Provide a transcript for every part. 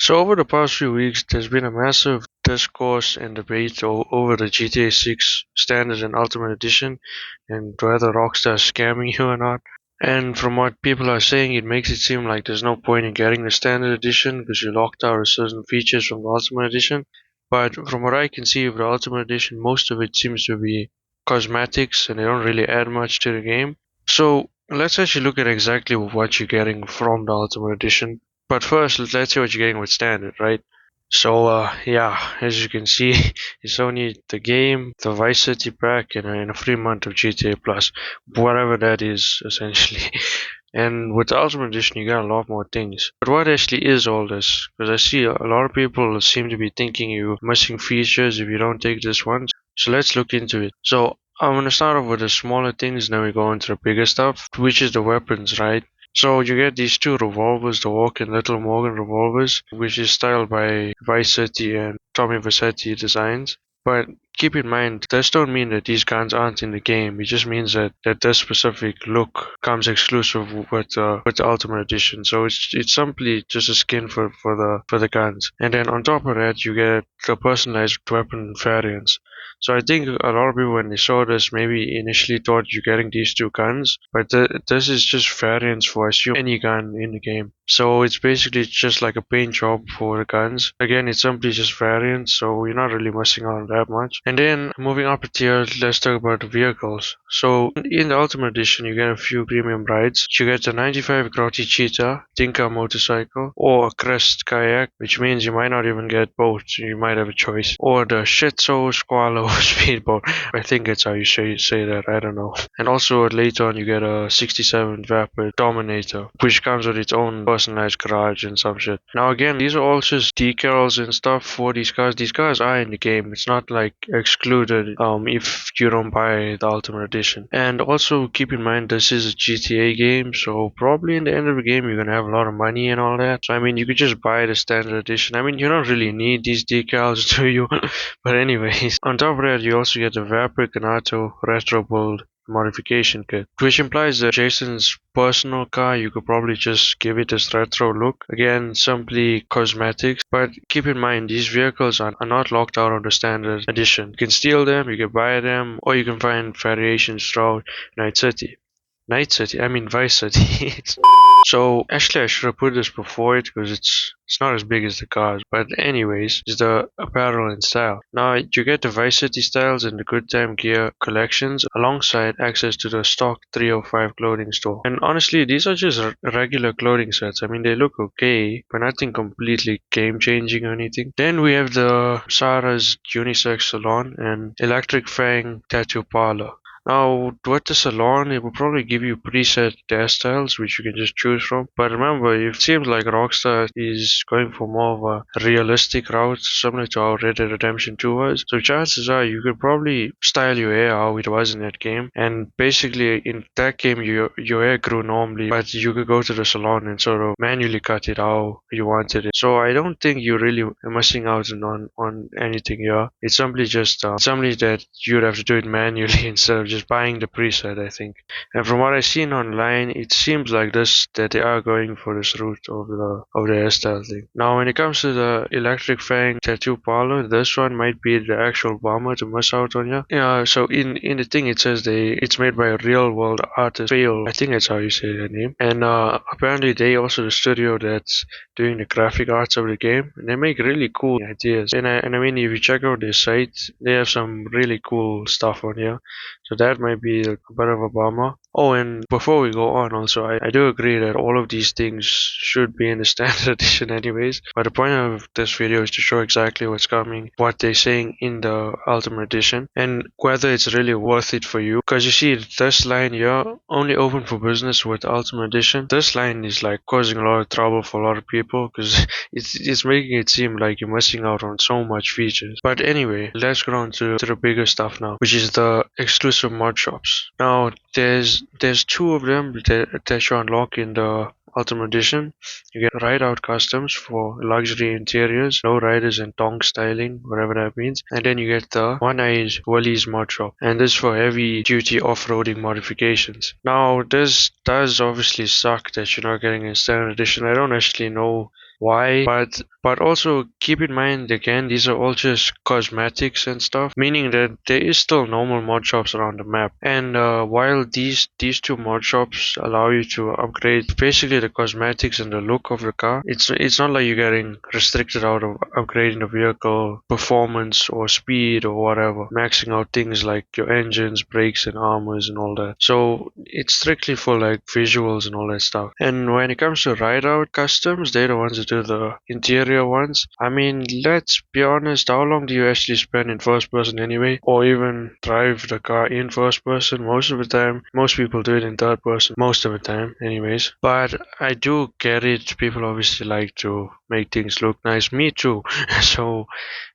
So over the past few weeks, there's been a massive discourse and debate over the GTA 6 Standard and Ultimate Edition and whether Rockstar is scamming you or not. And from what people are saying, it makes it seem like there's no point in getting the Standard Edition because you locked out of certain features from the Ultimate Edition. But from what I can see of the Ultimate Edition, most of it seems to be cosmetics and they don't really add much to the game. So let's actually look at exactly what you're getting from the Ultimate Edition. But first, let's see what you're getting with Standard, right? So, yeah, as you can see, it's only the game, the Vice City pack, and a free month of GTA Plus, whatever that is, essentially. And with the Ultimate Edition, you got a lot more things. But what actually is all this? Because I see a lot of people seem to be thinking you're missing features if you don't take this one. So let's look into it. So I'm gonna start off with the smaller things, then we go into the bigger stuff, which is the weapons, right? So you get these two revolvers, the Walk and Little Morgan revolvers, which is styled by Vice City and Tommy Vercetti designs. But keep in mind, this don't mean that these guns aren't in the game. It just means that this specific look comes exclusive with the Ultimate Edition. So it's simply just a skin for the guns. And then on top of that, you get the personalized weapon variants. So I think a lot of people when they saw this maybe initially thought you're getting these two guns, but this is just variants for assume any gun in the game. So it's basically just like a paint job for the guns. Again, it's simply just variants, so you're not really missing out on that much. And then moving up a tier, let's talk about the vehicles. So in the Ultimate Edition, you get a few premium rides. You get the 95 Grotty Cheetah, Tinka motorcycle, or a Crest kayak, which means you might not even get both. You might have a choice, or the Shitso Squalo speedboat. I think that's how you say that. I don't know. And also later on, you get a 67 Vapid Dominator, which comes with its own personalized garage and some shit. Now again, these are all just decals and stuff for these cars. These cars are in the game. It's not like excluded if you don't buy the Ultimate Edition. And also keep in mind this is a GTA game, so probably in the end of the game you're gonna have a lot of money and all that. So I mean you could just buy the standard edition. I mean you don't really need these decals, do you? But anyways, on top of that you also get the Vapor Canato Retro Build modification kit, which implies that Jason's personal car, you could probably just give it this retro look. Again, simply cosmetics, but keep in mind these vehicles are not locked out of the standard edition. You can steal them, you can buy them, or you can find variations throughout Night City. I mean Vice City. So actually I should have put this before it because it's not as big as the cars. But anyways, it's the apparel and style. Now you get the Vice City styles and the Good Time Gear collections alongside access to the stock 305 clothing store. And honestly, these are just regular clothing sets. I mean they look okay, but nothing completely game changing or anything. Then we have the Sarah's Unisex Salon and Electric Fang Tattoo Parlor. Now, with the salon, it will probably give you preset hairstyles which you can just choose from. But remember, it seems like Rockstar is going for more of a realistic route, similar to how Red Dead Redemption 2 was. So chances are you could probably style your hair how it was in that game. And basically, in that game, your hair grew normally, but you could go to the salon and sort of manually cut it how you wanted it. So I don't think you're really missing out on anything here. It's simply just something that you'd have to do it manually instead of just buying the preset, I think. And from what I've seen online, it seems like that they are going for this route of the hairstyle thing. Now, when it comes to the Electric Fang Tattoo Parlor, this one might be the actual bomber to miss out on. Yeah. So in the thing it says it's made by a real world artist. Fail, I think that's how you say their name. And apparently they also the studio that's doing the graphic arts of the game, and they make really cool ideas. And I mean, if you check out their site, they have some really cool stuff on here. So that might be a bit of a bummer. Oh, and before we go on, also, I do agree that all of these things should be in the standard edition anyways. But the point of this video is to show exactly what's coming, what they're saying in the Ultimate Edition, and whether it's really worth it for you. Because you see, this line here, only open for business with Ultimate Edition. This line is like causing a lot of trouble for a lot of people because it's making it seem like you're missing out on so much features. But anyway, let's go on to the bigger stuff now, which is the exclusive mod shops. Now, there's two of them that you unlock in the Ultimate Edition. You get Ride Out Customs for luxury interiors, low riders and tongue styling, whatever that means. And then you get the One-Eyed Willie's mod shop, and this for heavy duty off-roading modifications. Now this does obviously suck that you're not getting a standard edition. I don't actually know why. But also keep in mind again, these are all just cosmetics and stuff, meaning that there is still normal mod shops around the map. And while these two mod shops allow you to upgrade basically the cosmetics and the look of the car, it's not like you're getting restricted out of upgrading the vehicle performance or speed or whatever, maxing out things like your engines, brakes, and armors and all that. So it's strictly for like visuals and all that stuff. And when it comes to ride out customs, they're the ones that do the interior ones. I mean, let's be honest, how long do you actually spend in first person anyway? Or even drive the car in first person? Most of the time, most people do it in third person, most of the time, anyways. But I do get it. People obviously like to make things look nice. Me too. So,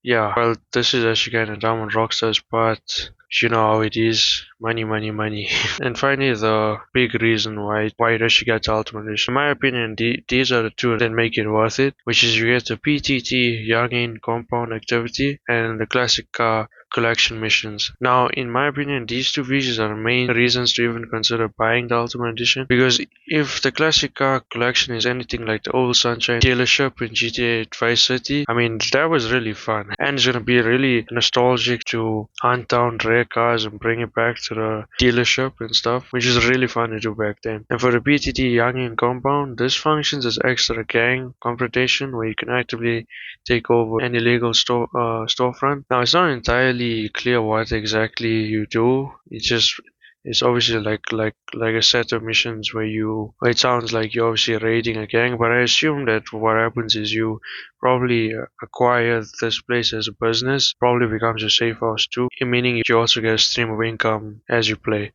yeah. Well, this is actually kind of dumb on Rockstar's part. You know how it is. Money, money, money. And finally, the big reason why it actually gets Ultimate Edition. In my opinion, these are the two that make it worth it, which is you get the PTT Youngin Compound Activity and the Classic Car collection missions. Now, in my opinion, these two features are the main reasons to even consider buying the Ultimate Edition. Because if the Classic Car collection is anything like the old Sunshine dealership in GTA Vice City, I mean, that was really fun. And it's going to be really nostalgic to hunt down rare cars and bring it back to the dealership and stuff, which is really fun to do back then. And for the PTT Youngin Compound, this functions as extra gang confrontation where you can actively take over an illegal storefront. Now, it's not entirely clear what exactly you do. It's obviously like a set of missions where it sounds like you're obviously raiding a gang, but I assume that what happens is you probably acquire this place as a business, probably becomes your safe house too, meaning you also get a stream of income as you play.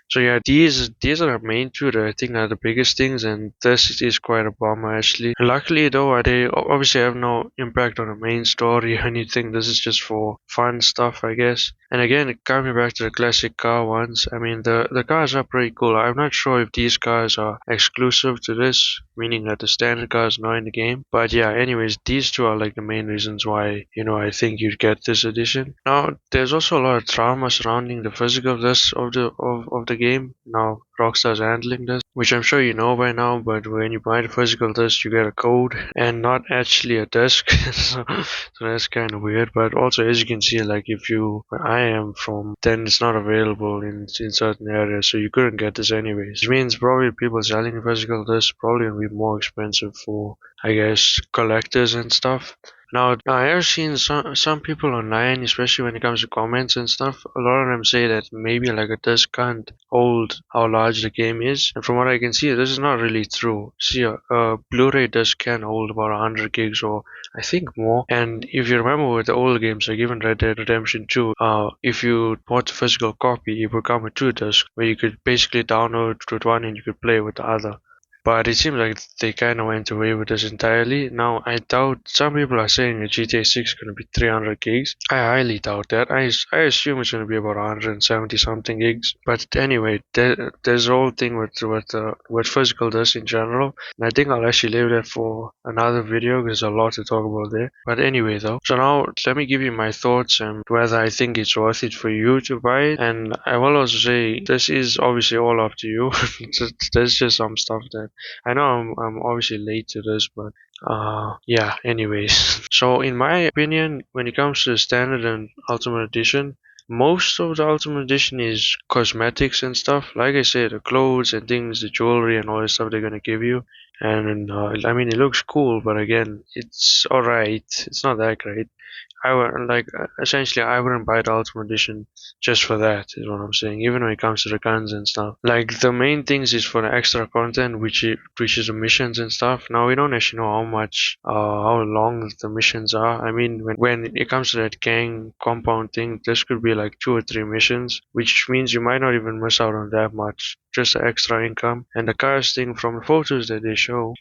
So yeah, these are the main two that I think are the biggest things, and this is quite a bummer actually. And luckily though, they obviously have no impact on the main story or anything. This is just for fun stuff, I guess. And again, coming back to the classic car ones, I mean the cars are pretty cool. I'm not sure if these cars are exclusive to this, meaning that the standard cars are not in the game. But yeah, anyways, these two are like the main reasons why I think you'd get this edition. Now, there's also a lot of drama surrounding the physics of this of the game. Now, Rockstar's handling this, which I'm sure you know by now. But when you buy the physical disc, you get a code and not actually a disc. So that's kind of weird. But also, as you can see, like if you where I am from, then it's not available in certain areas, so you couldn't get this anyways. Which means probably people selling physical disc probably will be more expensive for, I guess, collectors and stuff. Now, I have seen some people online, especially when it comes to comments and stuff. A lot of them say that maybe like a disc can't hold how large the game is, and from what I can see, this is not really true. See, a Blu-ray disc can hold about 100 gigs or I think more. And if you remember with the old games, like even Red Dead Redemption 2, if you bought the physical copy, it would come with two discs where you could basically download with one and you could play with the other. But it seems like they kind of went away with this entirely. Now, I doubt some people are saying that GTA 6 is going to be 300 gigs. I highly doubt that. I assume it's going to be about 170 something gigs. But anyway, there's the whole thing with physical disc in general. And I think I'll actually leave that for another video because there's a lot to talk about there. But anyway, though. So now, let me give you my thoughts and whether I think it's worth it for you to buy it. And I will also say, this is obviously all up to you. There's just some stuff that I know I'm obviously late to this, but yeah, anyways. So in my opinion, when it comes to the standard and ultimate edition, most of the ultimate edition is cosmetics and stuff. Like I said, the clothes and things, the jewelry and all the stuff they're gonna give you. And I mean, it looks cool, but again, it's alright. It's not that great. I would like essentially I wouldn't buy the Ultimate Edition just for that is what I'm saying. Even when it comes to the guns and stuff, like the main things is for the extra content, which is the missions and stuff. Now we don't actually know how long the missions are. I mean, when it comes to that gang compound thing, this could be like 2 or 3 missions, which means you might not even miss out on that much. Just the extra income and the cars thing from the photos that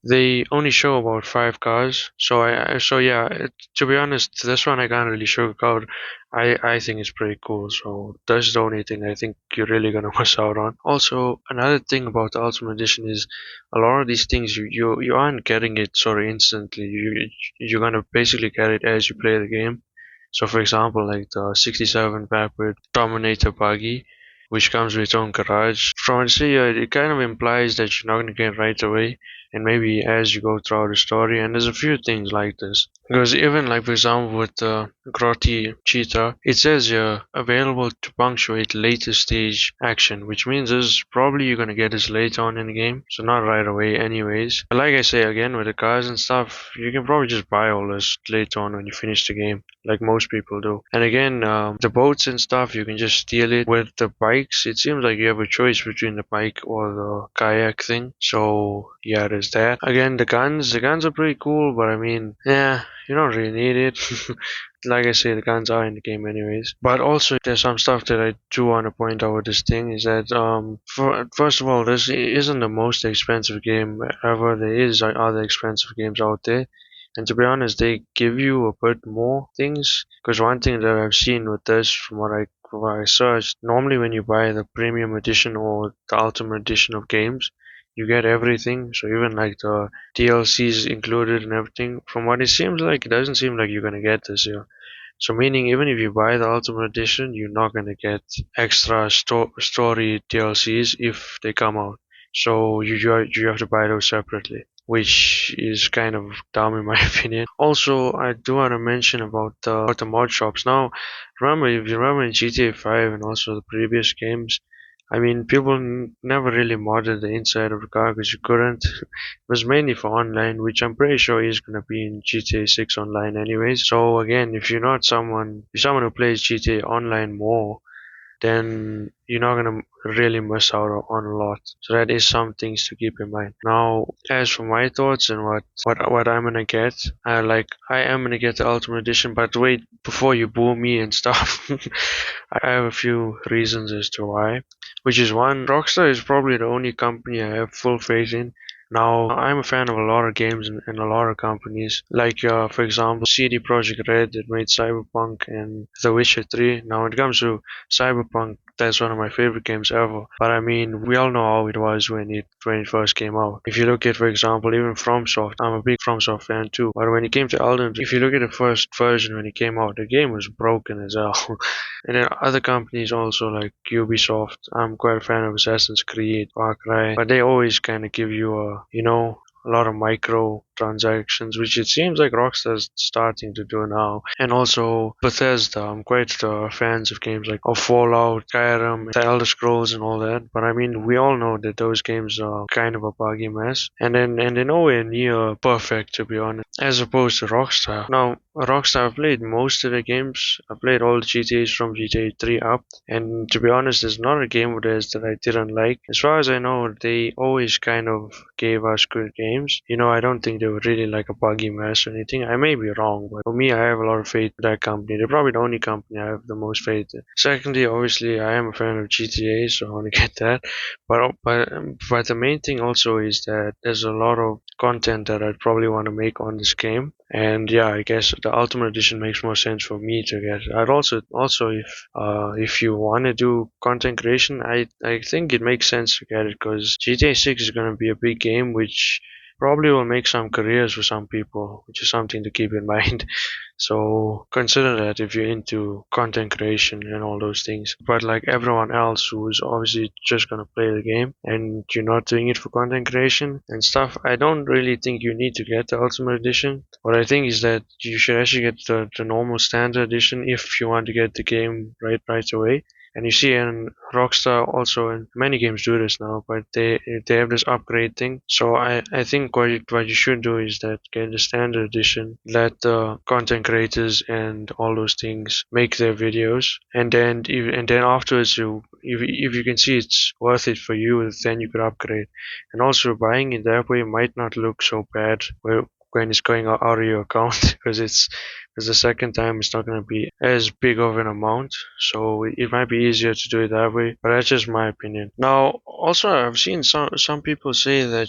they only show about 5 cars. So yeah, to be honest, this one I can't really sugarcoat. I think it's pretty cool. So that's the only thing I think you're really gonna miss out on. Also, another thing about the Ultimate Edition is a lot of these things you aren't getting it sort of instantly. You're gonna basically get it as you play the game. So for example, like the 67 Vapid Dominator buggy, which comes with its own garage. From what I see, it kind of implies that you're not gonna get it right away. and maybe as you go throughout the story. And there's a few things like this. Because even like for example with the Grotty Cheetah, it says you're available to punctuate later stage action, which means is probably you're gonna get this later on in the game, so not right away anyways. But like I say again with the cars and stuff, you can probably just buy all this later on when you finish the game, like most people do. And again, the boats and stuff, you can just steal it. With the bikes, it seems like you have a choice between the bike or the kayak thing. So yeah, there's that. Again, the guns are pretty cool, but I mean, yeah, you don't really need it. Like I say, the guns are in the game anyways. But also, there's some stuff that I do want to point out with this thing is that, first of all, this isn't the most expensive game ever. There is other expensive games out there. And to be honest, they give you a bit more things. Because one thing that I've seen with this, from what I searched, normally when you buy the premium edition or the ultimate edition of games, you get everything. So even like the DLCs included and everything. From what it seems like, it doesn't seem like you're gonna get this here. So meaning even if you buy the Ultimate Edition, you're not gonna get extra story DLCs if they come out. So you have to buy those separately, which is kind of dumb in my opinion. Also, I do want to mention about the mod shops. Now, remember if you remember in GTA 5 and also the previous games, I mean, people never really modded the inside of the car because you couldn't. It was mainly for online, which I'm pretty sure is gonna be in GTA 6 online anyways. So again, if you're not someone, if someone who plays GTA online more, then you're not gonna really miss out on a lot. So that is some things to keep in mind. Now, as for my thoughts and what I'm gonna get, I am gonna get the Ultimate Edition. But wait, before you boo me and stuff, I have a few reasons as to why. Which is one, Rockstar is probably the only company I have full faith in. Now, I'm a fan of a lot of games and a lot of companies, like for example, CD Projekt Red that made Cyberpunk and The Witcher 3. Now, when it comes to Cyberpunk, that's one of my favorite games ever. But I mean, we all know how it was when it first came out. If you look at, for example, even FromSoft, I'm a big FromSoft fan too. But when it came to Elden, if you look at the first version when it came out, the game was broken as hell. And then other companies also like Ubisoft. I'm quite a fan of Assassin's Creed, Far Cry, but they always kind of give you a lot of micro transactions, which it seems like Rockstar's starting to do now. And also Bethesda. I'm quite fans of games like Fallout, Skyrim, The Elder Scrolls, and all that. But I mean, we all know that those games are kind of a buggy mess, and they're nowhere near perfect to be honest, as opposed to Rockstar. Now, Rockstar, I've played most of the games. I played all the GTAs from GTA 3 up, and to be honest, there's not a game of theirs that I didn't like. As far as I know, they always kind of gave us good games. I don't think they were really like a buggy mess or anything. I may be wrong, but for me, I have a lot of faith in that company. They're probably the only company I have the most faith in. Secondly, obviously, I am a fan of GTA, so I want to get that. But the main thing also is that there's a lot of content that I'd probably want to make on this game. And yeah, I guess the Ultimate Edition makes more sense for me to get. I'd also if you want to do content creation, I think it makes sense to get it because GTA 6 is going to be a big game, which probably will make some careers for some people, which is something to keep in mind. So consider that if you're into content creation and all those things. But like everyone else who's obviously just gonna play the game and you're not doing it for content creation and stuff, I don't really think you need to get the Ultimate Edition. What I think is that you should actually get the normal standard edition if you want to get the game right away. And you see in Rockstar also, and many games do this now, but they have this upgrade thing. So I think what you should do is that get the standard edition, let the content creators and all those things make their videos, and then afterwards if you can see it's worth it for you, then you could upgrade. And also buying it that way might not look so bad when it's going out of your account because because the second time it's not going to be as big of an amount, so it might be easier to do it that way. But that's just my opinion. Now, also I've seen some people say that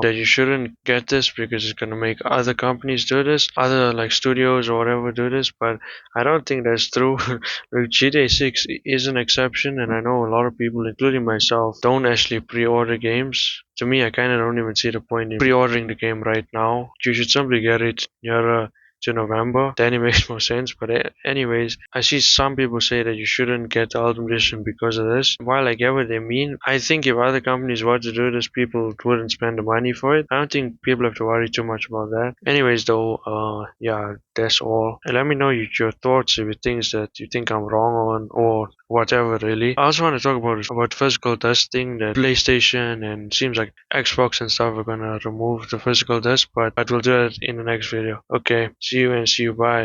that you shouldn't get this because it's going to make other companies do this, other like studios or whatever do this. But I don't think that's true. Like, GTA 6 is an exception, and I know a lot of people, including myself, don't actually pre-order games. To me, I kind of don't even see the point in pre-ordering the game right now. You should simply get it near to November, then it makes more sense. But anyways, I see some people say that you shouldn't get the Ultimate Edition because of this. While I get what they mean, I think if other companies were to do this, people wouldn't spend the money for it. I don't think people have to worry too much about that. Anyways, though, yeah, that's all. And let me know your thoughts if it things that you think I'm wrong on or whatever. Really, I also want to talk about physical testing that PlayStation and seems like Xbox and stuff are gonna remove the physical disc, but we'll do it in the next video. Okay, see you and see you. Bye.